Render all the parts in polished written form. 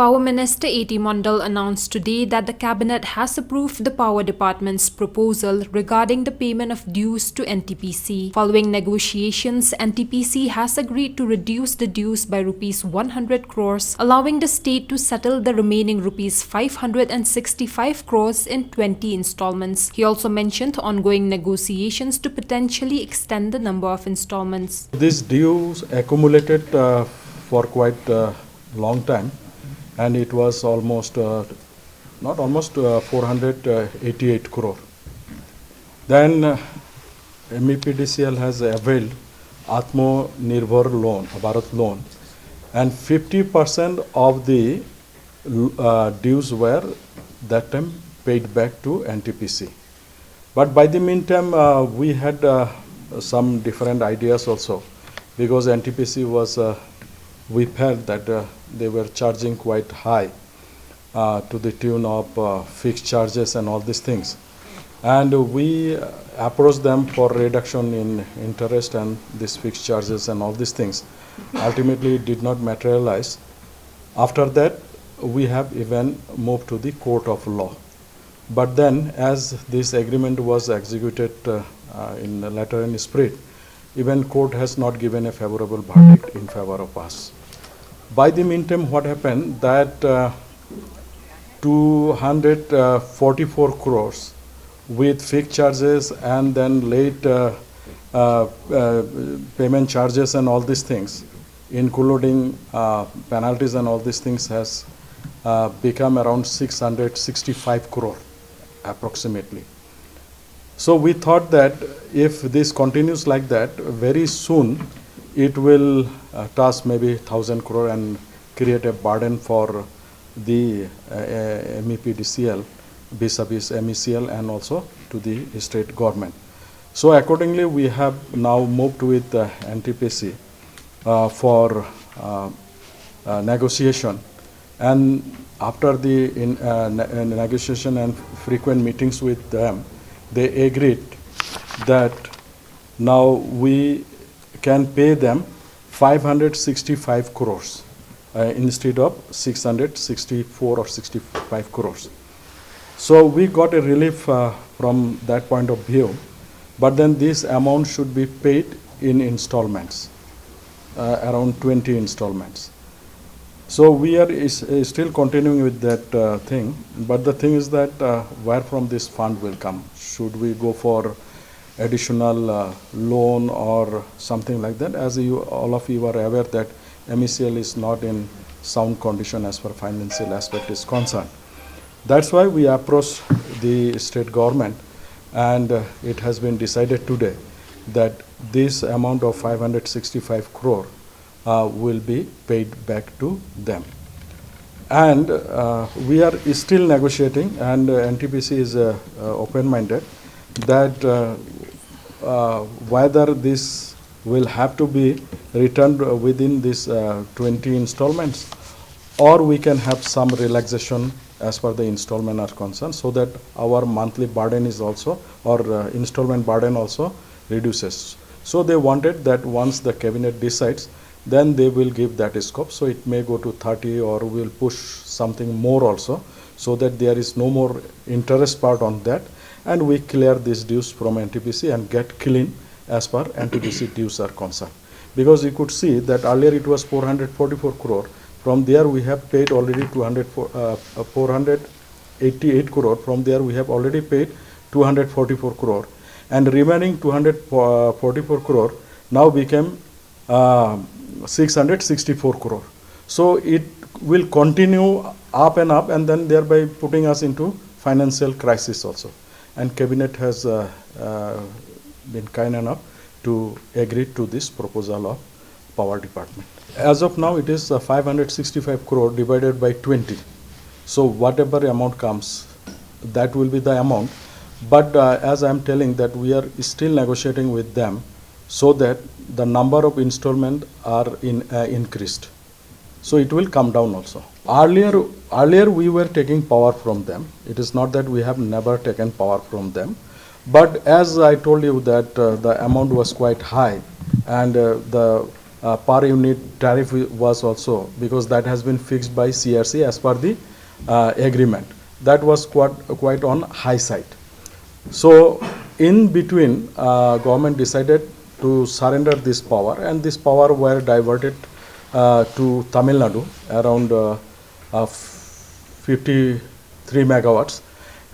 Power Minister A.T. Mandal announced today that the Cabinet has approved the Power Department's proposal regarding the payment of dues to NTPC. Following negotiations, NTPC has agreed to reduce the dues by Rs 100 crores, allowing the state to settle the remaining Rs 565 crores in 20 installments. He also mentioned ongoing negotiations to potentially extend the number of installments. These dues accumulated for quite a long time. And it was almost, 488 crore. Then MEPDCL has availed Atmanirbhar loan, Bharat loan, and 50% of the dues were that time paid back to NTPC. But by the meantime, we had some different ideas also, because NTPC was we felt that they were charging quite high to the tune of fixed charges and all these things. And we approached them for reduction in interest and these fixed charges and all these things. Ultimately, it did not materialize. After that, we have even moved to the court of law. But then, as this agreement was executed in the letter and spirit, even court has not given a favorable verdict in favor of us. By the meantime, what happened that 244 crores with fixed charges and then late payment charges and all these things, including penalties and all these things, has become around 665 crore approximately. So we thought that if this continues like that, very soon it will touch maybe 1,000 crore and create a burden for the MEPDCL vis-a-vis MECL and also to the state government. So accordingly, we have now moved with NTPC for negotiation, and after the negotiation and frequent meetings with them, they agreed that now we can pay them 565 crores instead of 664 or 65 crores. So we got a relief from that point of view, but then this amount should be paid in installments, around 20 installments. So we are still continuing with that thing, but the thing is that where from this fund will come? Should we go for additional loan or something like that? As all of you are aware that MECL is not in sound condition as far financial aspect is concerned. That's why we approached the state government, and it has been decided today that this amount of 565 crore will be paid back to them. And we are still negotiating, and NTPC is open-minded that whether this will have to be returned within this 20 installments, or we can have some relaxation as far the installment are concerned, so that our monthly burden is also, or installment burden also reduces. So they wanted that once the cabinet decides, then they will give that scope. So it may go to 30, or we'll push something more also, so that there is no more interest part on that, and we clear these dues from NTPC and get clean as far NTPC dues are concerned. Because you could see that earlier it was 444 crore. From there we have paid already 488 crore. From there we have already paid 244 crore. And remaining 244 crore now became 664 crore. So it will continue up and up, and then thereby putting us into financial crisis also. And Cabinet has been kind enough to agree to this proposal of Power Department. As of now, it is 565 crore divided by 20. So whatever amount comes, that will be the amount. But as I am telling that we are still negotiating with them, so that the number of installment are increased. So it will come down also. Earlier we were taking power from them. It is not that we have never taken power from them. But as I told you that the amount was quite high, and the per unit tariff was also, because that has been fixed by CRC as per the agreement. That was quite on high side. So in between, government decided to surrender this power, and this power were diverted to Tamil Nadu, around 53 megawatts,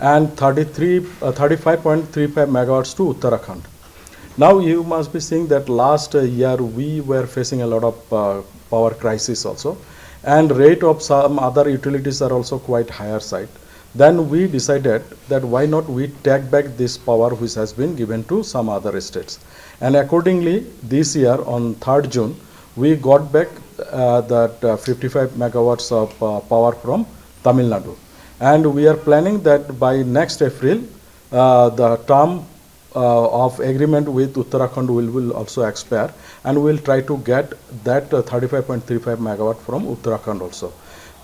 and 35.35 megawatts to Uttarakhand. Now you must be seeing that last year we were facing a lot of power crisis also, and rate of some other utilities are also quite higher side. Then we decided that why not we take back this power which has been given to some other states. And accordingly, this year on 3rd June, we got back that 55 megawatts of power from Tamil Nadu. And we are planning that by next April, the term of agreement with Uttarakhand will also expire, and we will try to get that 35.35 megawatt from Uttarakhand also.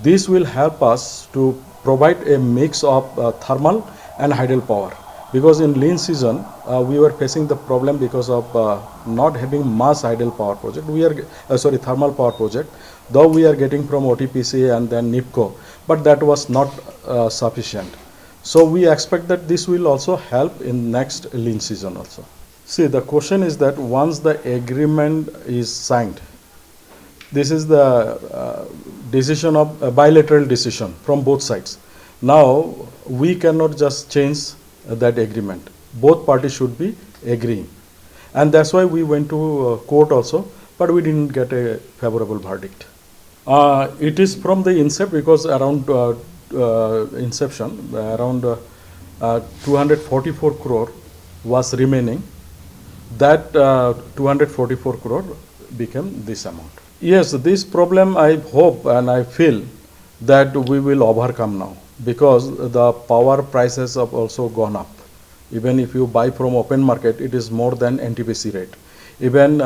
This will help us to provide a mix of thermal and hydel power, because in lean season we were facing the problem because of not having mass hydel power project. We are thermal power project, though we are getting from OTPC and then NIPCO, but that was not sufficient. So we expect that this will also help in next lean season also. See, the question is that once the agreement is signed, this is the decision of a bilateral decision from both sides. Now we cannot just change that agreement. Both parties should be agreeing, and that's why we went to court also, but we didn't get a favorable verdict. It is from the incept, because around inception around 244 crore was remaining. That 244 crore became this amount. Yes, this problem I hope and I feel that we will overcome now, because the power prices have also gone up. Even if you buy from open market, it is more than NTPC rate. Even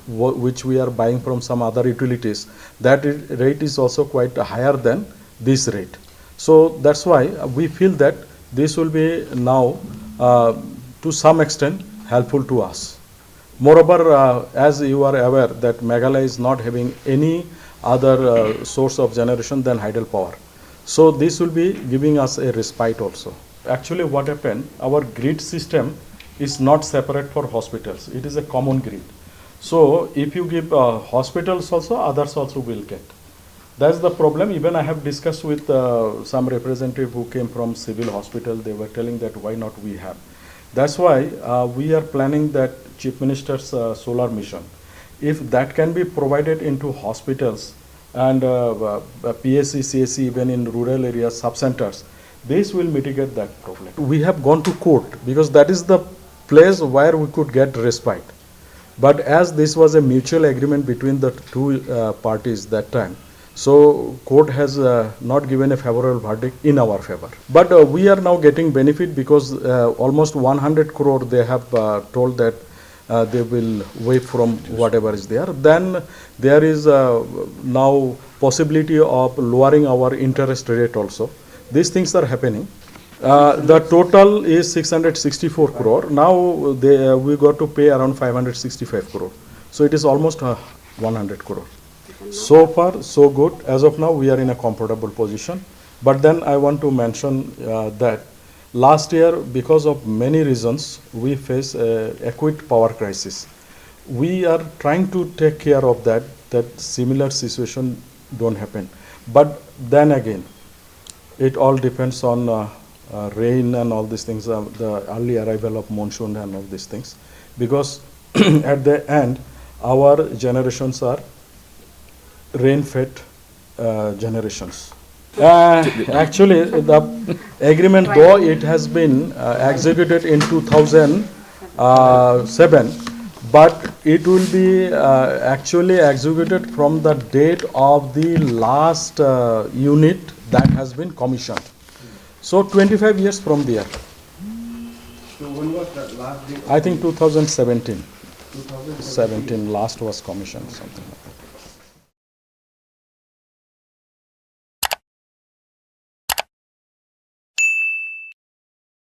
which we are buying from some other utilities, that rate is also quite higher than this rate. So that's why we feel that this will be now to some extent helpful to us. Moreover, as you are aware that Meghalaya is not having any other source of generation than hydel power. So this will be giving us a respite also. Actually what happened, our grid system is not separate for hospitals. It is a common grid. So if you give hospitals also, others also will get. That's the problem. Even I have discussed with some representative who came from civil hospital. They were telling that why not we have. That's why we are planning that Chief Minister's solar mission. If that can be provided into hospitals and PSC, CSC, even in rural areas, sub-centers, this will mitigate that problem. We have gone to court because that is the place where we could get respite. But as this was a mutual agreement between the two parties that time, so court has not given a favorable verdict in our favor. But we are now getting benefit because almost 100 crore they have told that they will waive from whatever is there. Then there is now possibility of lowering our interest rate also. These things are happening. The total is 664 crore. Now we got to pay around 565 crore. So it is almost 100 crore. So far, so good. As of now, we are in a comfortable position. But then I want to mention that last year, because of many reasons, we face a acute power crisis. We are trying to take care of that similar situation don't happen. But then again, it all depends on rain and all these things, the early arrival of monsoon and all these things. Because at the end, our generations are rain-fed generations. Actually, the agreement, though it has been executed in 2007, but it will be actually executed from the date of the last unit that has been commissioned. So 25 years from there. So when was the last date? I think 2017. 2017 last was commissioned, something like that.